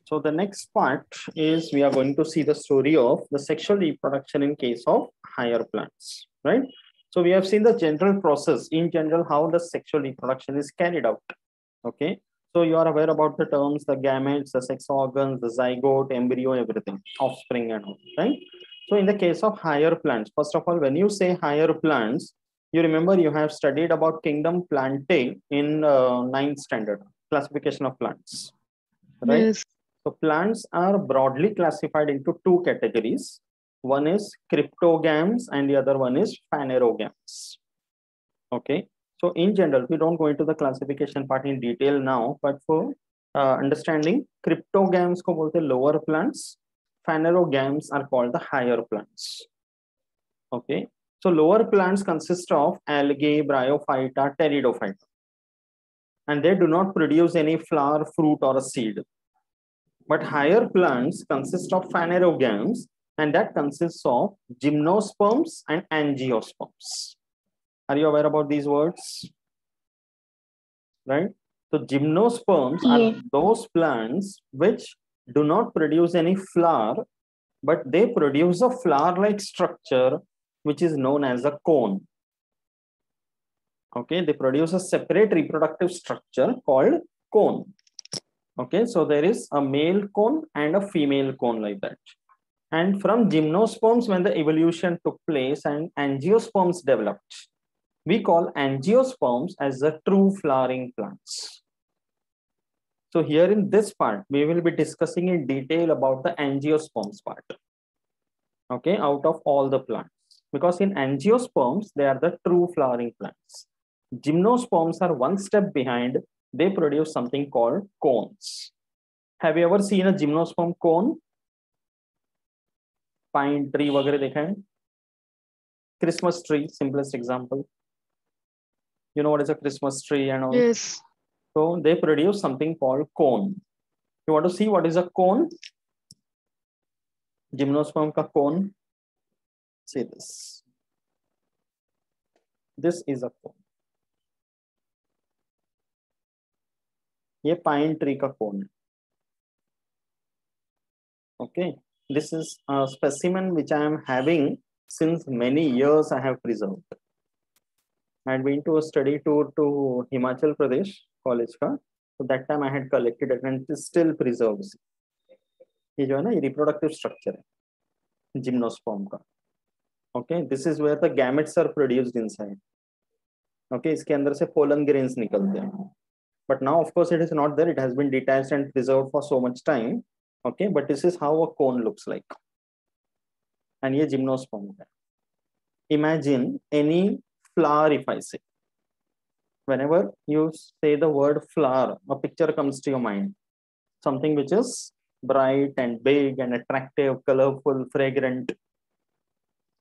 So the next part is we are going to see the story of the sexual reproduction in case of higher plants, right? So we have seen the general process in general, how the sexual reproduction is carried out. Okay. So you are aware about the terms, the gametes, the sex organs, the zygote, embryo, everything, offspring and all, right? So in the case of higher plants, first of all, when you say higher plants, you remember you have studied about kingdom Plantae in 9th standard classification of plants, right? Yes. So plants are broadly classified into two categories. One is cryptogams and the other one is phanerogams. Okay. So in general, we don't go into the classification part in detail now, but for understanding, cryptogams ko bolte lower plants, phanerogams are called the higher plants. Okay. So lower plants consist of algae, bryophyta, pteridophyta, and they do not produce any flower, fruit, or a seed. But higher plants consist of phanerogams, and that consists of gymnosperms and angiosperms. Are you aware about these words? Right? So gymnosperms are those plants which do not produce any flower, but they produce a flower-like structure which is known as a cone. Okay, they produce a separate reproductive structure called cone. Okay, so there is a male cone and a female cone like that. And from gymnosperms, when the evolution took place and angiosperms developed, we call angiosperms as the true flowering plants. So here in this part, we will be discussing in detail about the angiosperms part. Okay, out of all the plants. Because in angiosperms, they are the true flowering plants. Gymnosperms are one step behind. They produce something called cones. Have you ever seen a gymnosperm cone? Pine tree वगैरह देखा है? Christmas tree, simplest example. You know what is a Christmas tree and all? Yes. So they produce something called cone. You want to see what is a cone? Gymnosperm ka cone. See this. This is a cone. ये pine tree का cone है. Okay. This is a specimen which I am having since many years I have preserved. I had been to a study tour to Himachal Pradesh college का. So that time I had collected it and it is still preserved. ये जो है ना ये reproductive structure है gymnosperm का. Okay, this is where the gametes are produced inside. Okay, इसके अंदर से pollen grains निकलते हैं. But now, of course, it is not there. It has been detached and preserved for so much time. Okay, but this is how a cone looks like. And ये gymnosperm है. Imagine any flower if I say. Whenever you say the word flower, a picture comes to your mind. Something which is bright and big and attractive, colorful, fragrant.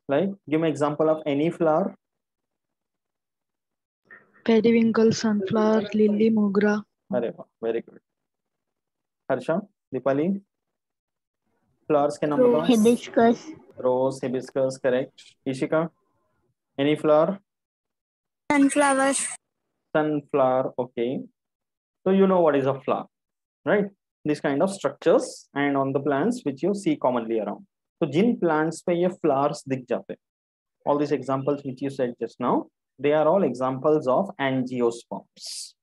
Like, give me an example of any flower. Periwinkle, sunflower, lily, mogra. Very good. Harsha, Dipali, flowers के नाम बताओ. Hibiscus. Rose, hibiscus, correct. Ishika, any flower? Sunflower. Sunflower, okay. So you know what is a flower, right? These kind of structures and on the plants which you see commonly around. So Jin plants पे ये flowers दिख जाते हैं, all these examples which you said just now, they are all examples of angiosperms,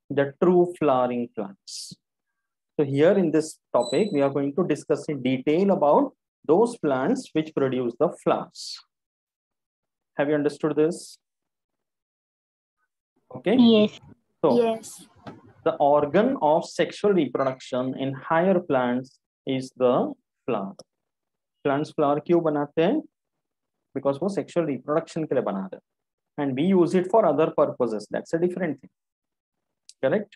the true flowering plants. So here in this topic, we are going to discuss in detail about those plants which produce the flowers. Have you understood this? Okay. Yes. So Yes. the organ of sexual reproduction in higher plants is the flower. Plants flower क्यों बनाते हैं? Because वो sexual reproduction के लिए बना रहे हैं. And we use it for other purposes. That's a different thing. Correct?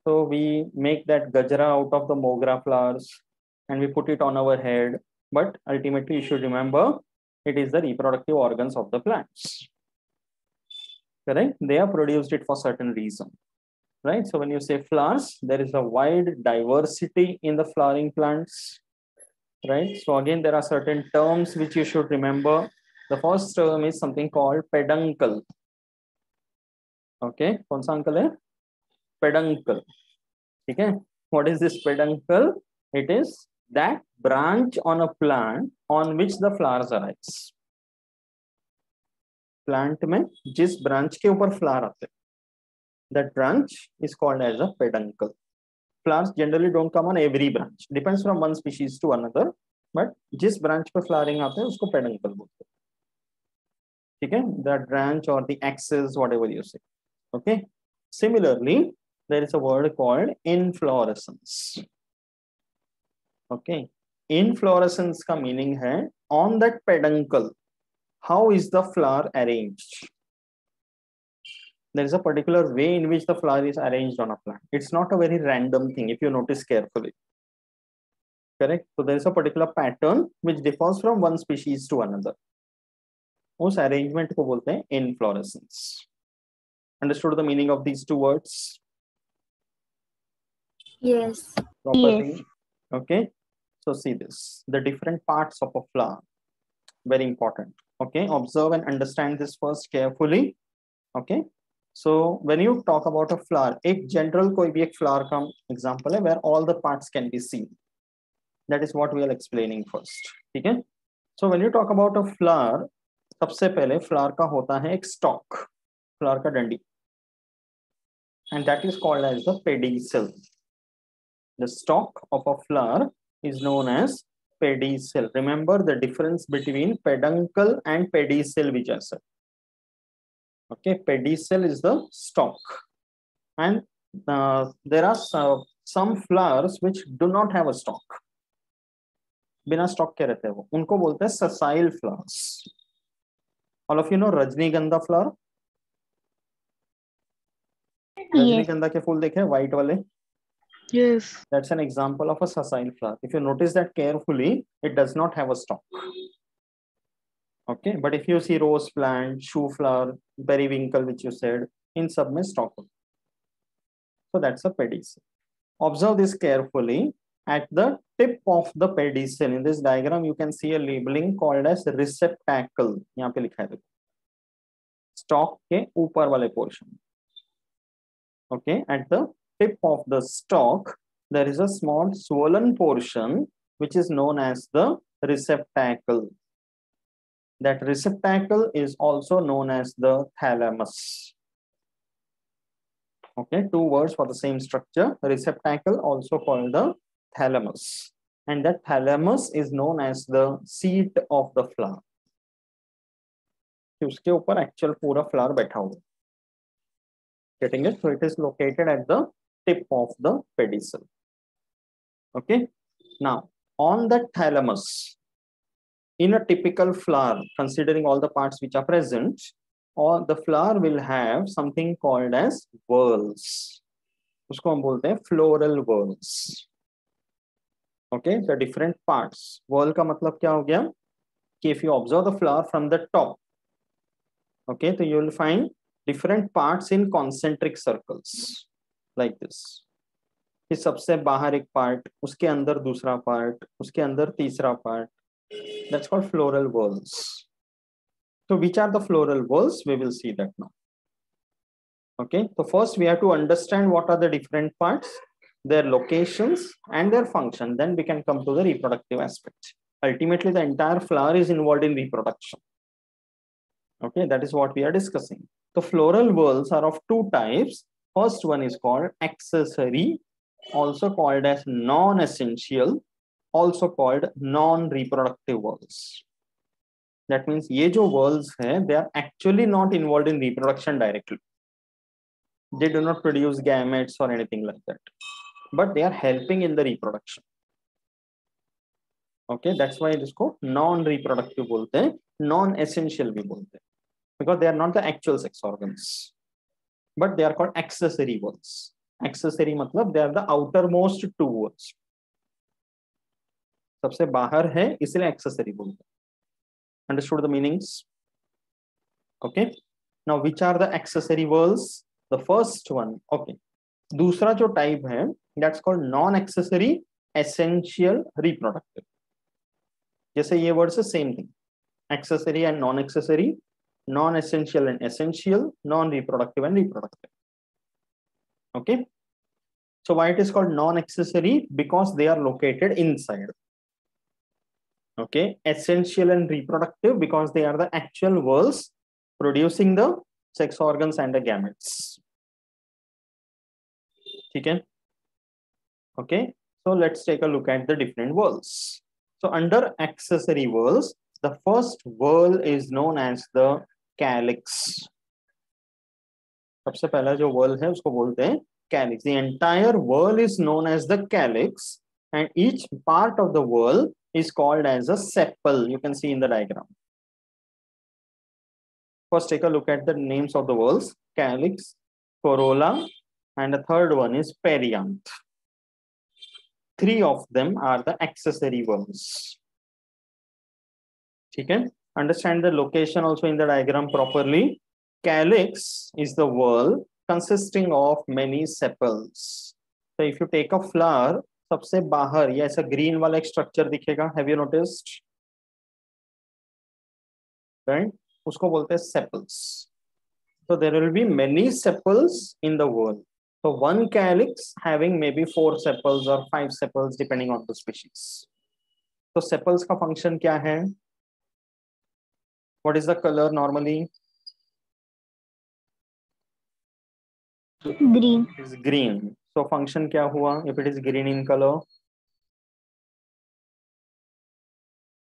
So we make that gajra out of the mogra flowers and we put it on our head. But ultimately, you should remember it is the reproductive organs of the plants. Correct? They have produced it for certain reason. Right? So when you say flowers, there is a wide diversity in the flowering plants. Right? So again, there are certain terms which you should remember. The first term is something called peduncle. Okay? कौन सा uncle है? Peduncle. Okay? What is this peduncle? It is that branch on a plant on which the flowers arise. Plant में जिस branch के ऊपर flower आते, that branch is called as a peduncle. Flowers generally don't come on every branch. Depends from one species to another. But जिस branch पे flowering आते हैं उसको peduncle बोलते हैं. ठीक है? That branch or the axis, whatever you say. Okay. Similarly, there is a word called inflorescence. Okay. Inflorescence का meaning है on that peduncle, how is the flower arranged? There is a particular way in which the flower is arranged on a plant. It's not a very random thing if you notice carefully. Correct? So there is a particular pattern which differs from one species to another. उस arrangement को बोलते हैं inflorescence. Understood the meaning of these two words? Yes. Properly. Yes. Okay. So see this, the different parts of a flower, very important. Okay. Observe and understand this first carefully. Okay. So when you talk about a flower, एक general कोई भी एक flower का example है where all the parts can be seen. That is what we are explaining first. ठीक है? So when you talk about a flower, सबसे पहले flower का होता है एक stalk, flower का डंडी, and that is called as the pedicel. The stalk of a flower is known as pedicel. Remember the difference between peduncle and pedicel which I said. Okay, pedicel is the stalk, and there are some flowers which do not have a stalk. बिना stock के रहते हैं वो, उनको बोलते हैं sessile flowers. All of you know रजनीगंधा flower. रजनीगंधा के फूल देखे white वाले. Yes. That's an example of a sessile flower. If you notice that carefully, it does not have a stalk. Okay, but if you see rose plant, shoe flower, periwinkle, which you said, in सब में stalk. So that's a pedicel. Observe this carefully. At the tip of the pedicel, in this diagram, you can see a labeling called as receptacle. यहाँ पे लिखा है देखो. Stalk के ऊपर वाले portion. Okay, at the tip of the stalk, there is a small swollen portion which is known as the receptacle. That receptacle is also known as the thalamus. Okay, two words for the same structure. Receptacle, also called the thalamus. And that thalamus is known as the seat of the flower. उसके ऊपर actual पूरा flower बैठा हुआ. Getting it? So it is located at the tip of the pedicel. Okay. Now, on that thalamus, in a typical flower, considering all the parts which are present, or the flower will have something called as whorls. उसको हम बोलते हैं floral whorls. Okay, the different parts. Whorl का मतलब क्या हो गया? कि if you observe the flower from the top, okay, so you will find different parts in concentric circles like this. कि सबसे बाहर एक part, उसके अंदर दूसरा part, उसके अंदर तीसरा part. That's called floral whorls. So which are the floral whorls? We will see that now. Okay, so first we have to understand what are the different parts, their locations and their function. Then we can come to the reproductive aspect. Ultimately, the entire flower is involved in reproduction. Okay, that is what we are discussing. The floral whorls are of two types. First one is called accessory, also called as non-essential, also called non-reproductive whorls. That means ये जो whorls हैं, they are actually not involved in reproduction directly. They do not produce gametes or anything like that, but they are helping in the reproduction. Okay, that's why इसको non-reproductive बोलते हैं, non-essential भी बोलते हैं, because they are not the actual sex organs, but they are called accessory whorls. Accessory मतलब they are the outermost two whorls. सबसे बाहर है इसलिए accessory बोलते हैं. Understood the meanings? Okay. Now, which are the accessory whorls? The first one. Okay. दूसरा जो type है, that's called non-accessory essential reproductive. जैसे ये word से same thing. Accessory and non-accessory, non-essential and essential, non-reproductive and reproductive. Okay. So why it is called non-accessory? Because they are located inside. Okay, essential and reproductive because they are the actual whorls producing the sex organs and the gametes. Okay. Okay, so let's take a look at the different whorls. So under accessory whorls, the first whorl is known as the calyx. सबसे पहला जो whorl है उसको बोलते हैं calyx. The entire whorl is known as the calyx, and each part of the whorl is called as a sepal. You can see in the diagram. First, take a look at the names of the whorls: calyx, corolla, and the third one is perianth. Three of them are the accessory whorls. Okay, understand the location also in the diagram properly. Calyx is the whorl consisting of many sepals. So if you take a flower, सबसे बाहर ये ऐसा green वाला एक structure दिखेगा. Have you noticed? Right? उसको बोलते हैं sepals. So there will be many sepals in the whorl. So one calyx having maybe 4 sepals or 5 sepals depending on the species. So sepals का function क्या है? What is the color normally? Green. Is green. So function क्या हुआ? If it is green in color,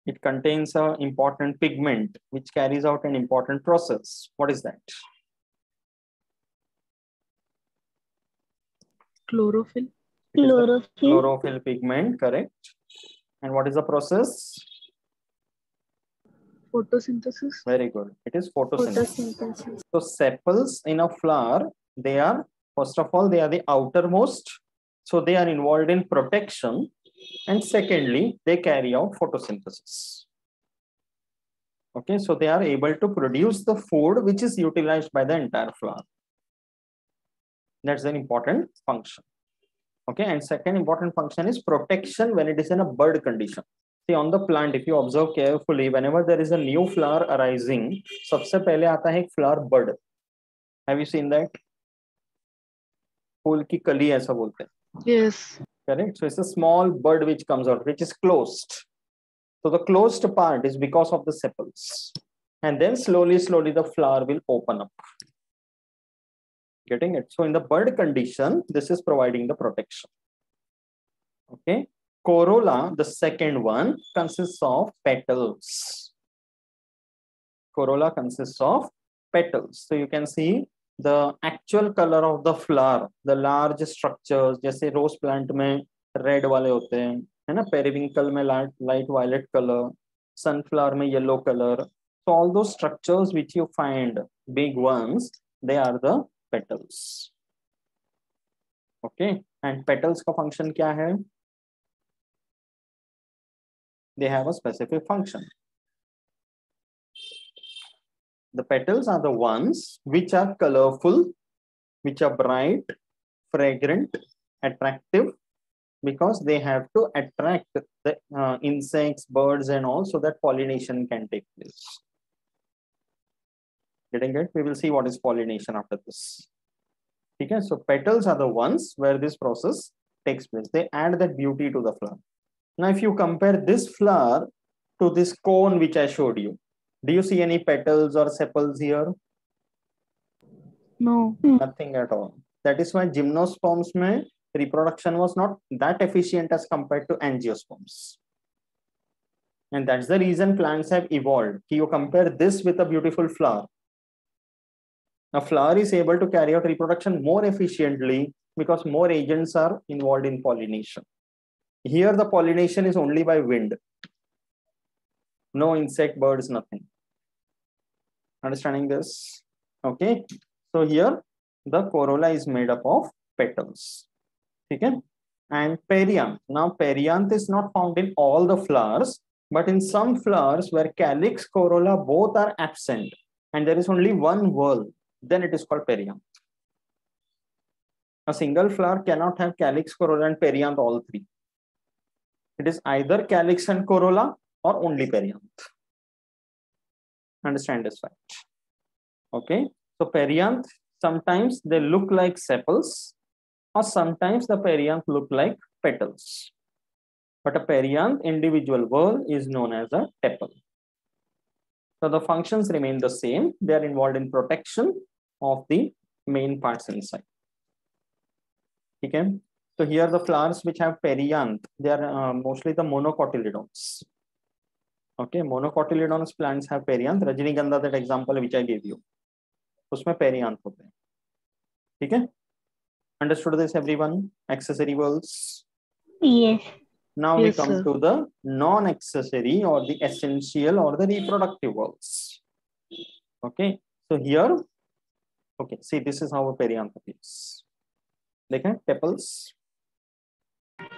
it contains an important pigment which carries out an important process. What is that? Chlorophyll. Chlorophyll. Chlorophyll pigment, correct. And what is the process? Photosynthesis. Very good. It is photosynthesis. Photosynthesis. So sepals in a flower, they are, first of all, they are the outermost. So they are involved in protection. And secondly, they carry out photosynthesis. Okay, so they are able to produce the food which is utilized by the entire flower. That's an important function. Okay, and second important function is protection when it is in a bud condition. See, on the plant, if you observe carefully, whenever there is a new flower arising, सबसे पहले आता है एक flower bud. Have you seen that? फूल की कली ऐसा बोलते हैं. Yes. Correct. So it's a small bud which comes out, which is closed. So the closed part is because of the sepals, and then slowly the flower will open up. Getting it? So in the bud condition, this is providing the protection. Okay. Corolla, the second one, consists of petals. Corolla consists of petals. So you can see the actual color of the flower, the large structures, जैसे rose plant में red वाले होते हैं, है ना? Periwinkle में light violet color, sunflower में yellow color. So all those structures which you find, big ones, they are the petals. Okay, and petals का function क्या है? They have a specific function. The petals are the ones which are colorful, which are bright, fragrant, attractive, because they have to attract the insects, birds, and all, so that pollination can take place. Getting it? We will see what is pollination after this. Okay, so petals are the ones where this process takes place. They add that beauty to the flower. Now, if you compare this flower to this cone which I showed you, do you see any petals or sepals here? No. Nothing at all. That is why gymnosperms mein reproduction was not that efficient as compared to angiosperms. And that's the reason plants have evolved. You compare this with a beautiful flower. A flower is able to carry out reproduction more efficiently because more agents are involved in pollination. Here, the pollination is only by wind. No insect, birds, nothing. Understanding this? Okay. So here, the corolla is made up of petals. Okay. And perianth. Now, perianth is not found in all the flowers, but in some flowers where calyx, corolla, both are absent, and there is only one whorl, then it is called perianth. A single flower cannot have calyx, corolla, and perianth, all three. It is either calyx and corolla or only perianth. Understand this fact. Okay. So perianth, sometimes they look like sepals, or sometimes the perianth look like petals. But a perianth individual whorl is known as a tepal. So the functions remain the same. They are involved in protection of the main parts inside. Okay. So here the flowers which have perianth, they are mostly the monocotyledons. Okay, monocotyledonous plants have perianth. Rajnigandha, that example which I gave you, उसमें perianth होते हैं. ठीक है? Understood this, everyone? Accessory whorls. Yes. Now we Yes, come sir. to the non-accessory or the essential or the reproductive whorls. Okay, so here, okay, see, this is how a perianth appears. देखें, tepals.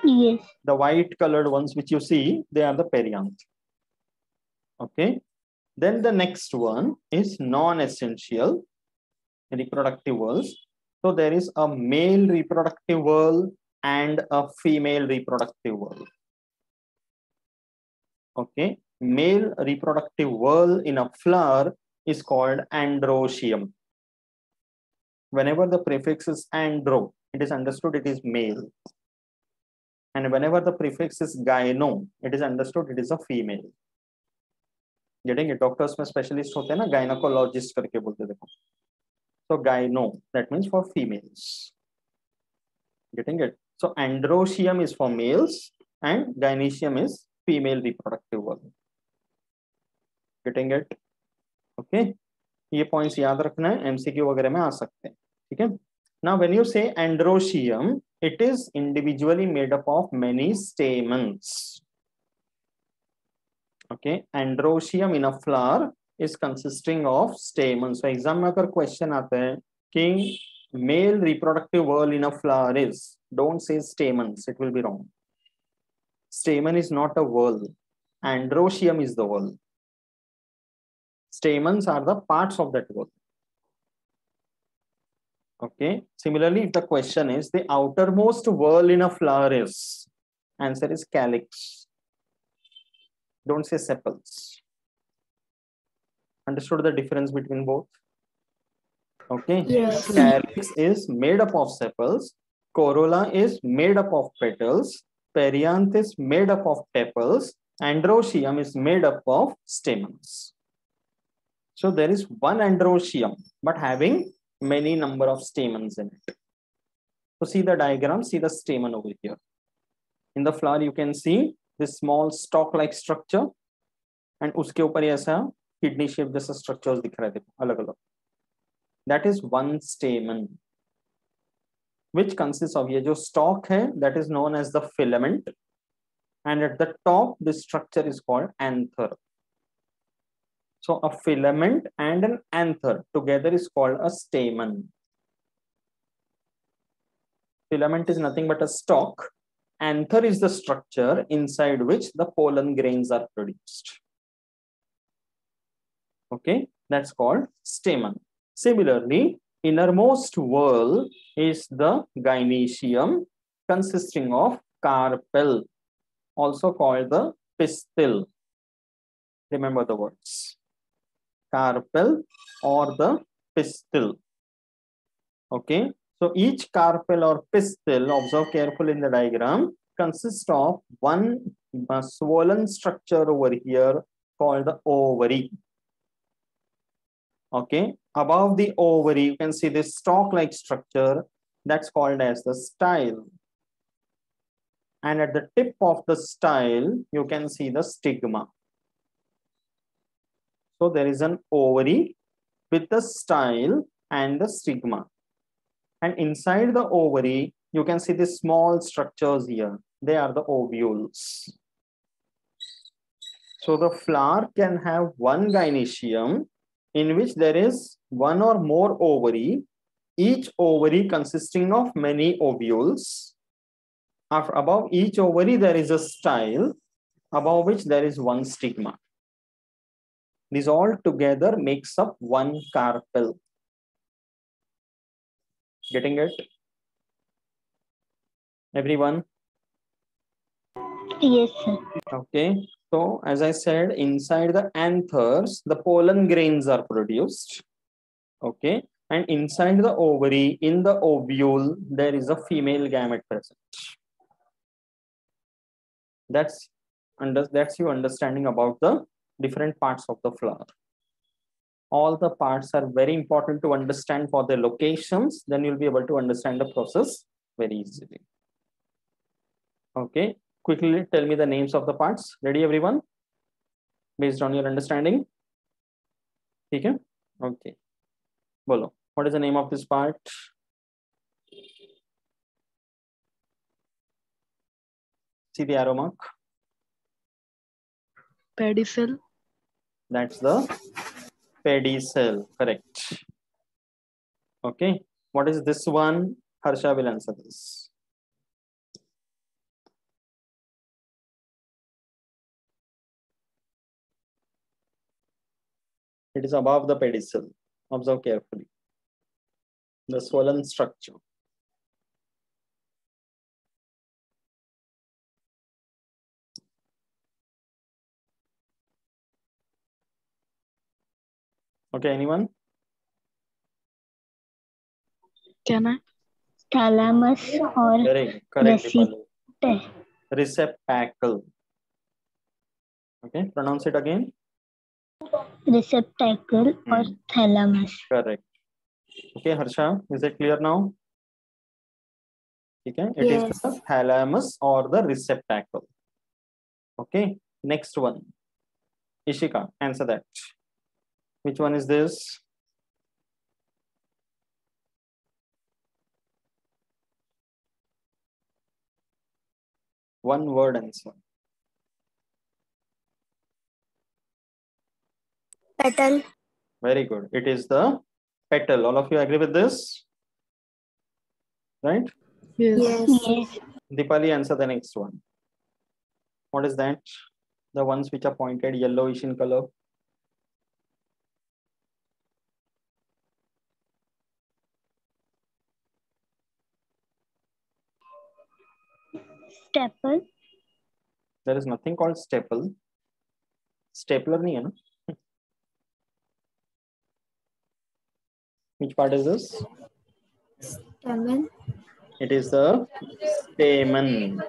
Yes. The white colored ones which you see, they are the perianth. Okay, then the next one is non-essential reproductive whorls. So there is a male reproductive whorl and a female reproductive whorl. Okay, male reproductive whorl in a flower is called androecium. Whenever the prefix is andro, it is understood it is male. And whenever the prefix is gyno, it is understood it is a female. Getting it? Doctors में specialist होते हैं ना, gynecologist करके बोलते देखो. So gyno, that means for females. Getting it? So androecium is for males and gynoecium is female reproductive whorl. Getting it? Okay. ये points याद रखना है, MCQ वगैरह में आ सकते हैं. ठीक है? Now when you say androecium, it is individually made up of many stamens. Okay, androecium in a flower is consisting of stamens. So exam में अगर question आता है कि male reproductive whorl in a flower is, don't say stamens, it will be wrong. Stamen is not a whorl. Androecium is the whorl. Stamens are the parts of that whorl. Okay. Similarly, if the question is the outermost whorl in a flower is, answer is calyx. Don't say sepals. Understood the difference between both? Okay. Yes. Calyx is made up of sepals. Corolla is made up of petals. Perianth is made up of tepals. Androecium is made up of stamens. So there is one androecium, but having many number of stamens in it. So see the diagram, see the stamen over here. In the flower, you can see this small stalk-like structure, and उसके ऊपर ऐसा kidney shape जैसा structures दिख रहे थे अलग-अलग. That is one stamen, which consists of ये जो stalk है, that is known as the filament, and at the top, this structure is called anther. So a filament and an anther together is called a stamen. Filament is nothing but a stalk. Anther is the structure inside which the pollen grains are produced. Okay, that's called stamen. Similarly, innermost whorl is the gynoecium, consisting of carpel, also called the pistil. Remember the words. Carpel or the pistil. Okay, so each carpel or pistil, observe carefully in the diagram, consists of one swollen structure over here called the ovary. Okay, above the ovary, you can see this stalk-like structure that's called as the style. And at the tip of the style, you can see the stigma. So there is an ovary with the style and the stigma. And inside the ovary, you can see the small structures here. They are the ovules. So the flower can have one gynoecium in which there is one or more ovary, each ovary consisting of many ovules. Above each ovary, there is a style, above which there is one stigma. These all together makes up one carpel. Getting it? Everyone? Yes, sir. Okay. So as I said, inside the anthers, the pollen grains are produced. Okay. and inside the ovary, in the ovule, there is a female gamete present. That's your understanding about the different parts of the flower. All the parts are very important to understand for their locations. Then you'll be able to understand the process very easily. Okay, quickly tell me the names of the parts. Ready, everyone? Based on your understanding. Okay. Okay. Bolo. What is the name of this part? See the arrow mark. Pedicel. That's the pedicel. Correct. Okay. What is this one? Harsha will answer this. It is above the pedicel. Observe carefully. The swollen structure. Okay, anyone? Can I? Thalamus or Correct. Receptacle. Okay, pronounce it again. receptacle or thalamus. Correct. Okay, Harsha, is it clear now? Okay, it is the thalamus or the receptacle. Okay, next one. Ishika, answer that. Which one is this? One word answer. Petal. Very good. It is the petal. All of you agree with this? Right? Yes. Yes. Deepali, answer the next one. What is that? The ones which are pointed yellowish in color. Staple. There is nothing called staple. Stapler nahi hai na? Which part is this? Stamen. It is the stamen.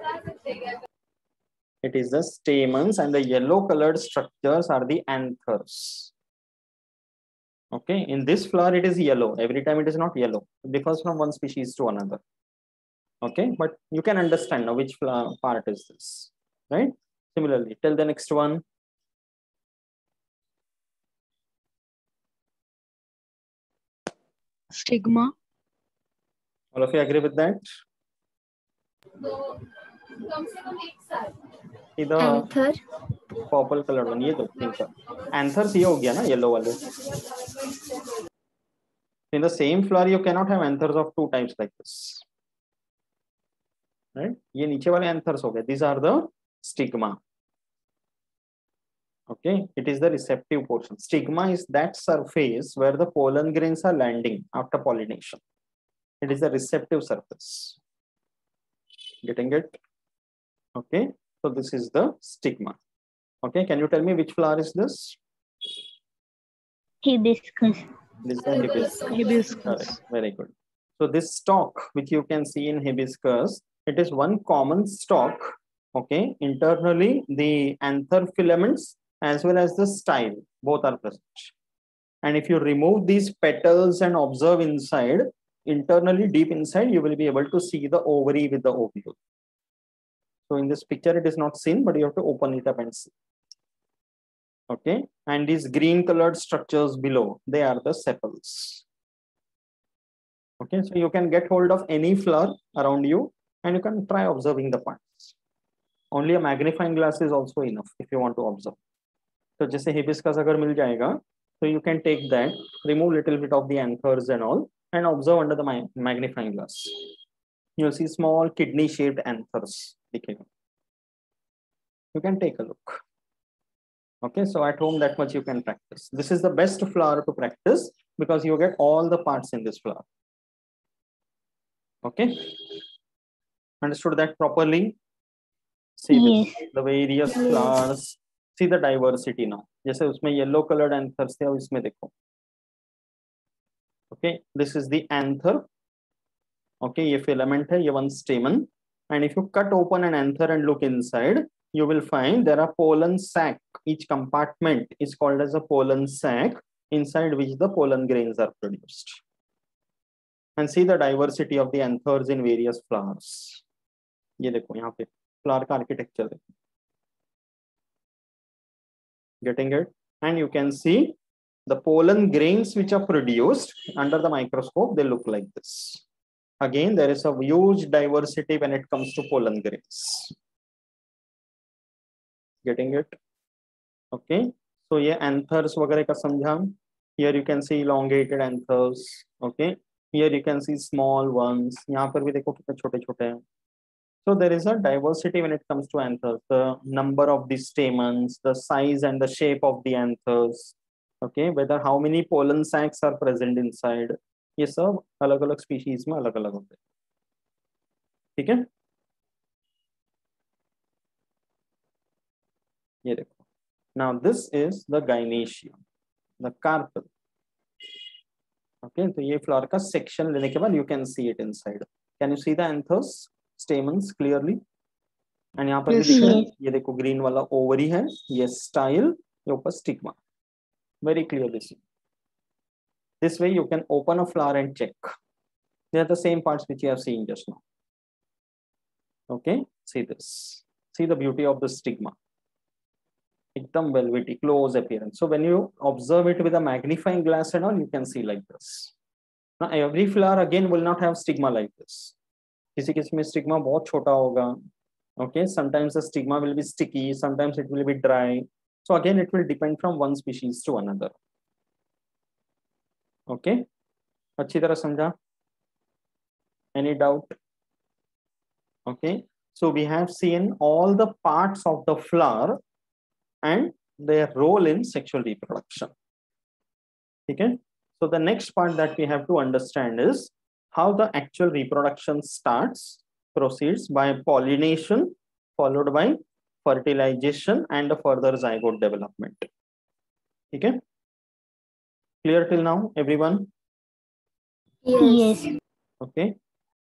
It is the stamens, and the yellow colored structures are the anthers. Okay, in this flower it is yellow. Every time it is not yellow. It differs from one species to another. Okay, but you can understand now which flower part is this, right? Similarly, tell the next one. Stigma. All of you agree with that? See the Anther. purple colored one. ये दो pink का. Anthers ये हो गया ना yellow वाले. In the same flower, you cannot have anthers of two types like this. Right? ये नीचे वाले anthers हो गए. These are the stigma. Okay, it is the receptive portion. Stigma is that surface where the pollen grains are landing after pollination. It is the receptive surface. Getting it? Okay, so this is the stigma. Okay, can you tell me which flower is this? Hibiscus. This is the hibiscus. Hibiscus. Correct. Very good. So this stalk, which you can see in hibiscus, it is one common stalk. Okay, internally the anther filaments as well as the style, both are present. And if you remove these petals and observe inside, internally deep inside, you will be able to see the ovary with the ovule. So in this picture, it is not seen, but you have to open it up and see. Okay, and these green colored structures below, they are the sepals. Okay, so you can get hold of any flower around you and you can try observing the parts. Only a magnifying glass is also enough if you want to observe. So जैसे hibiscus अगर मिल जाएगा, so you can take that, remove little bit of the anthers and all, and observe under the magnifying glass. You'll see small kidney-shaped anthers. You can take a look. Okay, so at home that much you can practice. This is the best flower to practice because you get all the parts in this flower. Okay, understood that properly? See Yes. the various flowers. See the diversity now. जैसे उसमें yellow colored anthers थे, अब इसमें देखो. Okay, this is the anther. Okay, ये filament है, ये one stamen. And if you cut open an anther and look inside, you will find there are pollen sac. Each compartment is called as a pollen sac, inside which the pollen grains are produced. And see the diversity of the anthers in various flowers. ये देखो यहाँ पे flower का architecture है. Getting it? And you can see the pollen grains which are produced under the microscope, they look like this. Again, there is a huge diversity when it comes to pollen grains. Getting it? Okay. So ये anthers वगैरह का समझा. Here you can see elongated anthers. Okay. Here you can see small ones. यहाँ पर भी देखो कितने छोटे छोटे हैं. So there is a diversity when it comes to anthers. The number of the stamens, the size and the shape of the anthers. Okay. Whether how many pollen sacs are present inside. ये सब अलग अलग species में अलग अलग होते हैं. ठीक है. ये देखो. Now this is the gynoecium, the carpel. Okay, तो ये flower का section लेने के बाद you can see it inside. Can you see the anthers, stamens clearly? And यहाँ पर Yes, ये देखो green वाला ovary है, ये style, ये ऊपर stigma. Very clearly see. This way you can open a flower and check. They are the same parts which you have seen just now. Okay, see this. See the beauty of the stigma. एकदम velvety, close appearance. So when you observe it with a magnifying glass and all, you can see like this. Now every flower again will not have stigma like this. किसी किसी में stigma बहुत छोटा होगा. Okay, sometimes the stigma will be sticky, sometimes it will be dry. So again, it will depend from one species to another. Okay, अच्छी तरह समझा? Any doubt? Okay, so we have seen all the parts of the flower and their role in sexual reproduction. Okay, so the next part that we have to understand is how the actual reproduction proceeds by pollination, followed by fertilization and a further zygote development. Okay, clear till now, everyone? Yes. Okay,